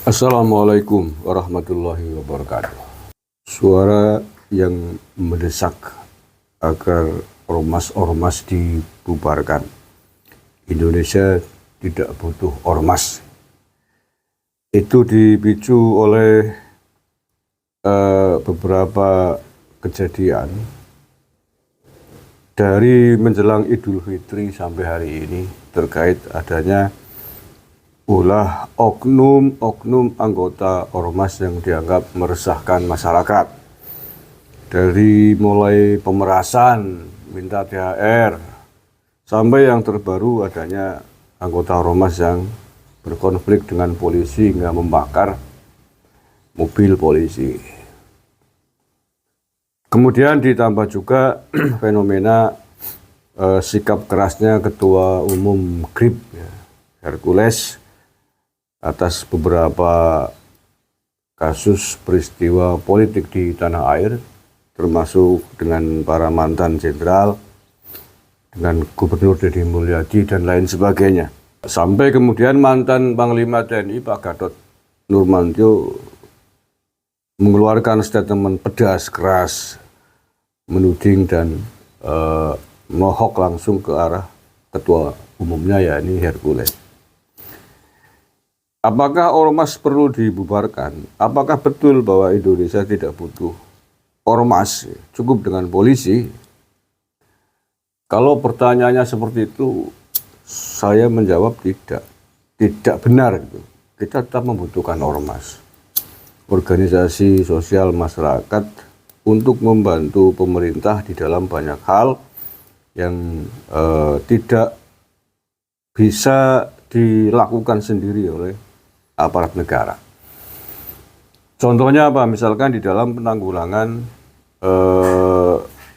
Assalamualaikum warahmatullahi wabarakatuh. Suara yang mendesak agar ormas-ormas dibubarkan. Indonesia tidak butuh ormas. Itu dipicu oleh beberapa kejadian dari menjelang Idul Fitri sampai hari ini terkait adanya ulah oknum anggota ormas yang dianggap meresahkan masyarakat. Dari mulai pemerasan, minta THR, sampai yang terbaru adanya anggota ormas yang berkonflik dengan polisi hingga membakar mobil polisi. Kemudian ditambah juga fenomena sikap kerasnya Ketua Umum GRIP, Hercules, atas beberapa kasus peristiwa politik di tanah air, termasuk dengan para mantan jenderal, dengan Gubernur Deddy Mulyadi, dan lain sebagainya. Sampai kemudian mantan Panglima TNI Pak Gatot Nurmantio mengeluarkan statement pedas, keras, menuding dan menohok langsung ke arah Ketua Umumnya, yakni Hercules. Apakah ormas perlu dibubarkan? Apakah betul bahwa Indonesia tidak butuh ormas, cukup dengan polisi? Kalau pertanyaannya seperti itu, saya menjawab tidak benar. Kita tetap membutuhkan ormas, organisasi sosial masyarakat, untuk membantu pemerintah di dalam banyak hal yang tidak bisa dilakukan sendiri oleh aparat negara. Contohnya apa? Misalkan di dalam penanggulangan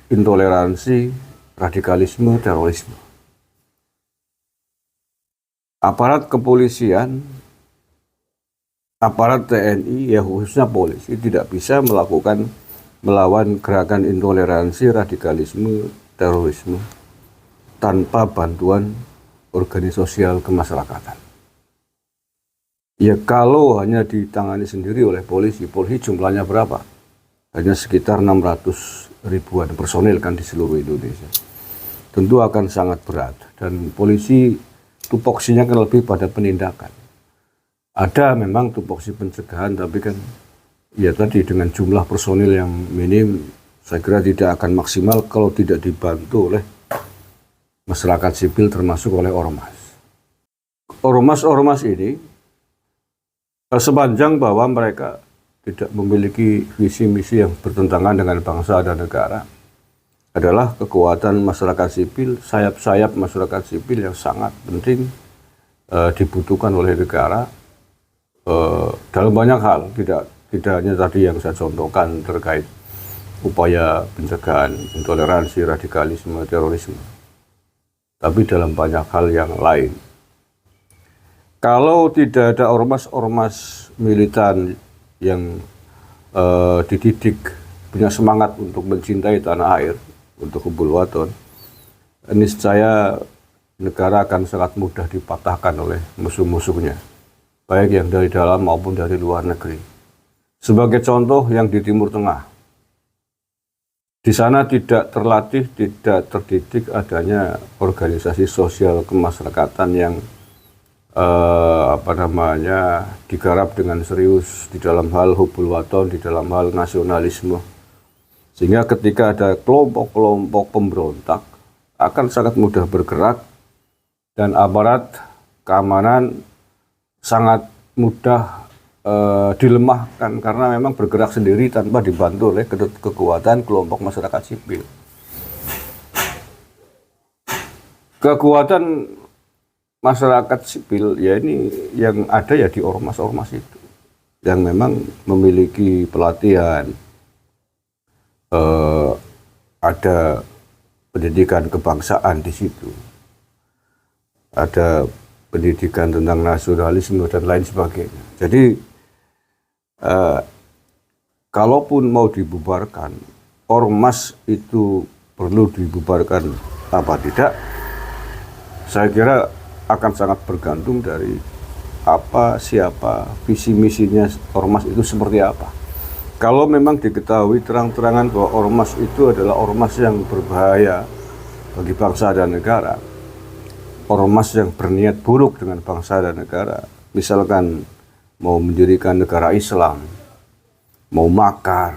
intoleransi, radikalisme, terorisme. Aparat kepolisian, aparat TNI, ya khususnya polisi, tidak bisa melawan gerakan intoleransi, radikalisme, terorisme tanpa bantuan organisasi sosial kemasyarakatan. Ya kalau hanya ditangani sendiri oleh polisi jumlahnya berapa? Hanya sekitar 600 ribuan personil kan di seluruh Indonesia. Tentu akan sangat berat, dan polisi tupoksinya kan lebih pada penindakan. Ada memang tupoksi pencegahan, tapi kan ya tadi dengan jumlah personil yang minim, saya kira tidak akan maksimal kalau tidak dibantu oleh masyarakat sipil termasuk oleh ormas. Ormas-ormas ini sepanjang bahwa mereka tidak memiliki visi misi yang bertentangan dengan bangsa dan negara, adalah kekuatan masyarakat sipil, sayap-sayap masyarakat sipil yang sangat penting dibutuhkan oleh negara dalam banyak hal, tidak hanya tadi yang saya contohkan terkait upaya pencegahan intoleransi, radikalisme, terorisme, tapi dalam banyak hal yang lain. Kalau tidak ada ormas-ormas militan yang dididik, punya semangat untuk mencintai tanah air, untuk hubul waton, niscaya negara akan sangat mudah dipatahkan oleh musuh-musuhnya, baik yang dari dalam maupun dari luar negeri. Sebagai contoh yang di Timur Tengah, di sana tidak terlatih, tidak terdidik adanya organisasi sosial kemasyarakatan yang digarap dengan serius di dalam hal hubul waton, di dalam hal nasionalisme, sehingga ketika ada kelompok-kelompok pemberontak akan sangat mudah bergerak, dan aparat keamanan sangat mudah dilemahkan karena memang bergerak sendiri tanpa dibantu oleh kekuatan kelompok masyarakat sipil. Kekuatan masyarakat sipil ya ini yang ada ya di ormas-ormas itu, yang memang memiliki pelatihan, ada pendidikan kebangsaan di situ, ada pendidikan tentang nasionalisme dan lain sebagainya. Jadi kalaupun mau dibubarkan, ormas itu perlu dibubarkan apa tidak, saya kira akan sangat bergantung dari apa, siapa, visi misinya ormas itu seperti apa. Kalau memang diketahui terang-terangan bahwa ormas itu adalah ormas yang berbahaya bagi bangsa dan negara, ormas yang berniat buruk dengan bangsa dan negara, misalkan mau mendirikan negara Islam, mau makar,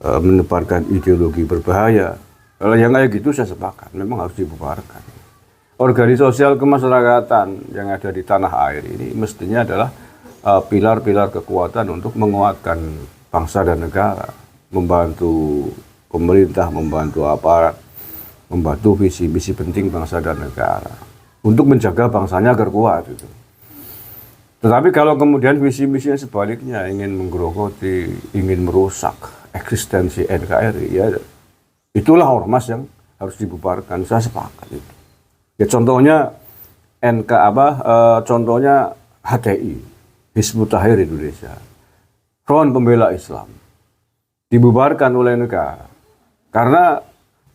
menebarkan ideologi berbahaya, kalau yang kayak gitu saya sepakat, memang harus dibubarkan. Organisasi sosial kemasyarakatan yang ada di tanah air ini mestinya adalah pilar-pilar kekuatan untuk menguatkan bangsa dan negara, membantu pemerintah, membantu aparat, membantu visi-visi penting bangsa dan negara untuk menjaga bangsanya agar kuat itu. Tetapi kalau kemudian visi-misinya sebaliknya, ingin menggerogoti, ingin merusak eksistensi NKRI, ya itulah ormas yang harus dibubarkan. Saya sepakat itu. Ya contohnya contohnya HTI, Hizbut Tahrir Indonesia, Front Pembela Islam, dibubarkan oleh negara karena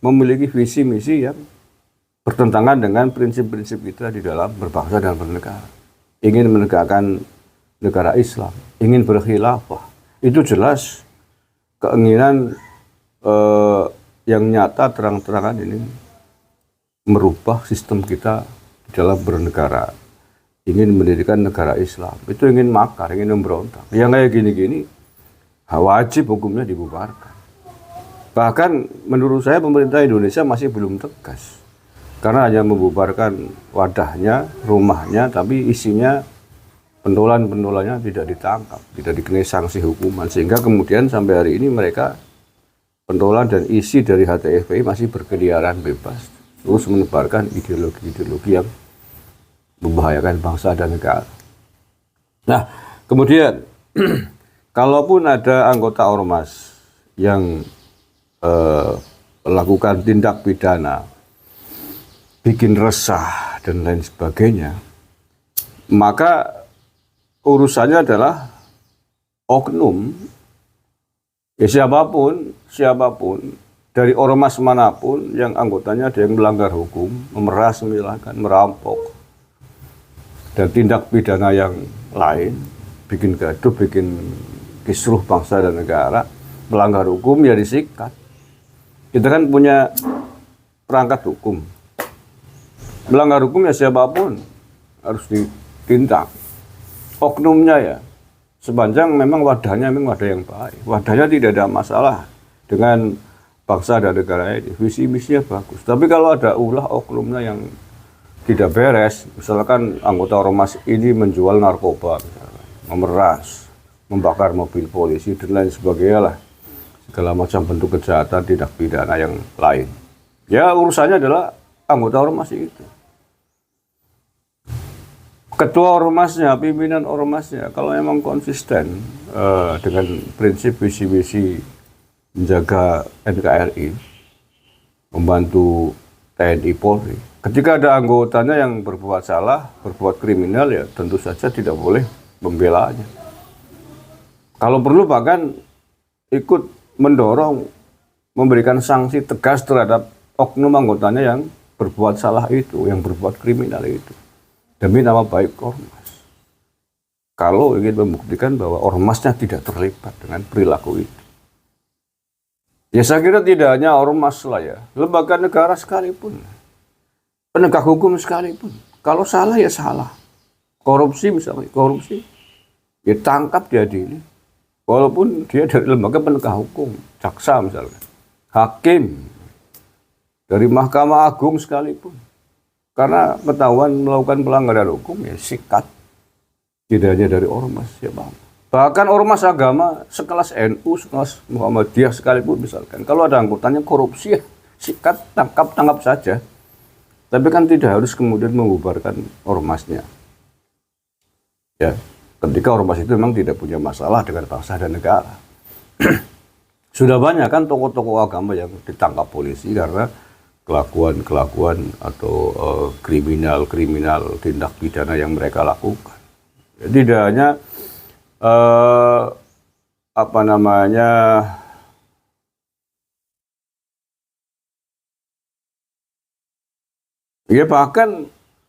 memiliki visi misi yang bertentangan dengan prinsip-prinsip kita di dalam berbangsa dan bernegara. Ingin menegakkan negara Islam, ingin berkhilafah, itu jelas keinginan yang nyata terang-terangan ini merubah sistem kita di dalam bernegara. Ingin mendirikan negara Islam, itu ingin makar, ingin memberontak. Yang kayak gini-gini wajib hukumnya dibubarkan. Bahkan menurut saya pemerintah Indonesia masih belum tegas, karena hanya membubarkan wadahnya, rumahnya, tapi isinya pentolan-pentolannya tidak ditangkap, tidak dikenai sanksi hukuman, sehingga kemudian sampai hari ini mereka pentolan dan isi dari HTFPI masih berkeliaran bebas, terus menebarkan ideologi-ideologi yang membahayakan bangsa dan negara. Nah, kemudian kalaupun ada anggota ormas yang melakukan tindak pidana, bikin resah dan lain sebagainya, maka urusannya adalah oknum, ya siapapun dari ormas manapun yang anggotanya ada yang melanggar hukum, memeras, menghilangkan, merampok, dan tindak pidana yang lain, bikin gaduh, bikin kisruh bangsa dan negara, melanggar hukum, ya disikat. Kita kan punya perangkat hukum. Melanggar hukum ya siapapun harus ditindak. Oknumnya ya, sepanjang memang wadahnya memang wadah yang baik. Wadahnya tidak ada masalah dengan bangsa dan negara ini. Visi misinya bagus. Tapi kalau ada ulah oknumnya yang tidak beres, misalkan anggota ormas ini menjual narkoba, misalkan, memeras, membakar mobil polisi, dan lain sebagainya lah. Segala macam bentuk kejahatan, tindak pidana yang lain. Ya urusannya adalah anggota ormas itu. Ketua ormasnya, pimpinan ormasnya, kalau memang konsisten dengan prinsip visi-visi menjaga NKRI, membantu TNI Polri, ketika ada anggotanya yang berbuat salah, berbuat kriminal, ya tentu saja tidak boleh membelanya. Kalau perlu bahkan ikut mendorong, memberikan sanksi tegas terhadap oknum anggotanya yang berbuat salah itu, yang berbuat kriminal itu, demi nama baik ormas. Kalau ingin membuktikan bahwa ormasnya tidak terlibat dengan perilaku itu. Ya saya kira tidak hanya ormas lah ya, lembaga negara sekalipun, penegak hukum sekalipun, kalau salah ya salah. Korupsi misalnya, korupsi, ya tangkap, diadili. Walaupun dia dari lembaga penegak hukum, jaksa misalnya, hakim, dari Mahkamah Agung sekalipun. Karena ketahuan melakukan pelanggaran hukum, ya sikat. Tidak hanya dari ormas, siapa. Bahkan ormas agama sekelas NU, sekelas Muhammadiyah sekalipun misalkan. Kalau ada anggotanya korupsi, ya sikat, tangkap saja. Tapi kan tidak harus kemudian membubarkan ormasnya. Ya, ketika ormas itu memang tidak punya masalah dengan bangsa dan negara. Sudah banyak kan tokoh-tokoh agama yang ditangkap polisi karena kelakuan atau kriminal tindak pidana yang mereka lakukan. Jadi tidak hanya ya bahkan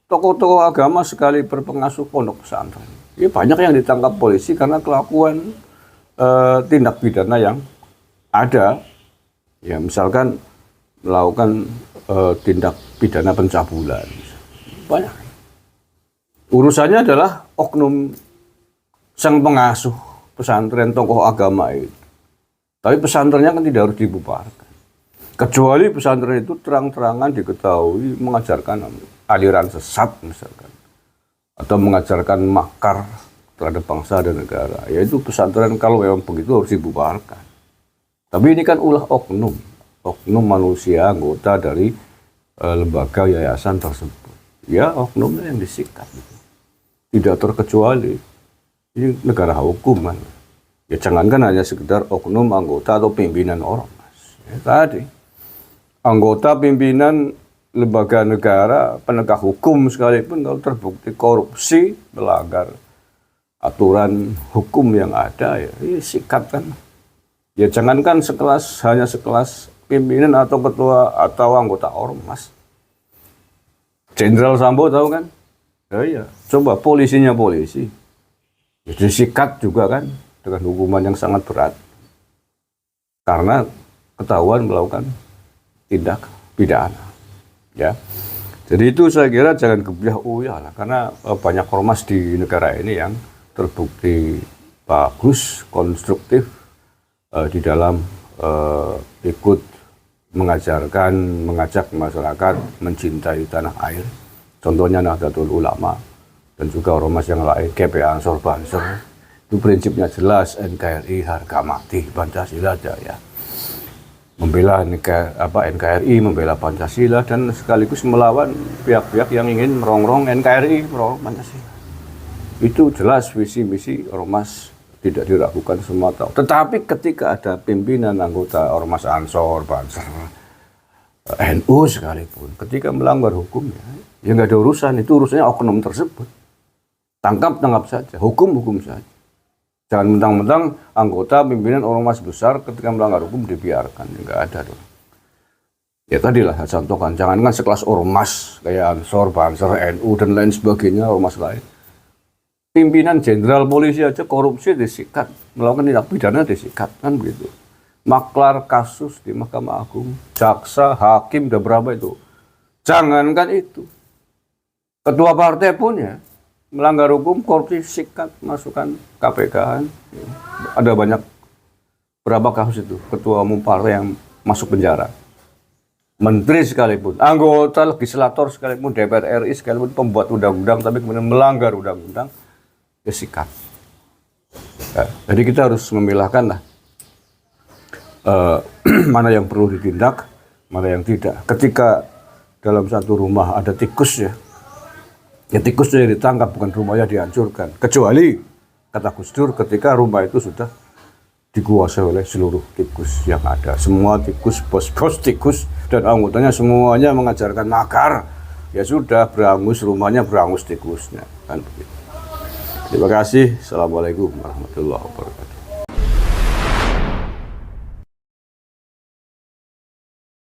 tokoh-tokoh agama sekali berpengasuh pondok pesantren. Ya, banyak yang ditangkap polisi karena kelakuan tindak pidana yang ada. Ya, misalkan melakukan tindak pidana pencabulan. Banyak. Urusannya adalah oknum sang pengasuh pesantren tokoh agama itu. Tapi pesantrennya kan tidak harus dibubarkan. Kecuali pesantren itu terang-terangan diketahui mengajarkan aliran sesat misalkan. Atau mengajarkan makar terhadap bangsa dan negara. Yaitu pesantren kalau memang begitu harus dibubarkan. Tapi ini kan ulah oknum. Oknum manusia anggota dari lembaga yayasan tersebut. Ya oknumnya yang disikat. Tidak terkecuali. Ini negara hukum kan. Ya jangankan hanya sekedar oknum anggota atau pimpinan ormas. Ya, tadi anggota pimpinan lembaga negara, penegak hukum sekalipun kalau terbukti korupsi, melanggar aturan hukum yang ada, ya sikat kan. Ya jangankan hanya sekelas pimpinan atau ketua atau anggota ormas. Jenderal Sambo tahu kan? Ya, coba polisi. Ya, disikat juga kan dengan hukuman yang sangat berat. Karena ketahuan melakukan tindak pidana. Ya. Jadi itu saya kira jangan gebiah-uyah lah, karena banyak ormas di negara ini yang terbukti bagus, konstruktif di dalam ikut mengajak masyarakat mencintai tanah air. Contohnya Nahdlatul Ulama dan juga ormas yang lain, GPA Ansor Banser. Itu prinsipnya jelas, NKRI harga mati, Pancasila Jaya. Membela NKRI, membela Pancasila, dan sekaligus melawan pihak-pihak yang ingin merongrong NKRI, merongrong Pancasila. Itu jelas visi misi ormas, tidak diragukan semua tahu. Tetapi ketika ada pimpinan anggota ormas Ansor, Banser, NU sekalipun, ketika melanggar hukum, ya nggak ada urusan, itu urusannya oknum tersebut. Tangkap saja, hukum saja. Jangan mentang-mentang anggota pimpinan ormas besar ketika melanggar hukum dibiarkan. Enggak ada dong. Ya tadilah saya contohkan, jangankan sekelas ormas kayak Ansor, Banser, NU dan lain sebagainya, ormas lain. Pimpinan jenderal polisi aja korupsi disikat, melakukan tindak pidana disikat, kan begitu. Maklar kasus di Mahkamah Agung, jaksa, hakim, udah berapa itu. Jangankan itu. Ketua partai pun ya melanggar hukum, korupsi, sikat, masukkan KPK. Ada banyak, berapa kasus itu, ketua umum partai yang masuk penjara. Menteri sekalipun, anggota legislator sekalipun, DPR RI sekalipun, pembuat undang-undang, tapi kemudian melanggar undang-undang, ya sikat. Ya, jadi kita harus memilahkan lah, mana yang perlu ditindak, mana yang tidak. Ketika dalam satu rumah ada tikus ya tikusnya ditangkap, bukan rumahnya dihancurkan. Kecuali, kata Gus Dur, ketika rumah itu sudah dikuasai oleh seluruh tikus yang ada. Semua tikus, bos-bos tikus, dan anggotanya semuanya mengajarkan makar. Ya sudah, berangus rumahnya, berangus tikusnya. Kan begitu. Terima kasih. Assalamualaikum warahmatullahi wabarakatuh.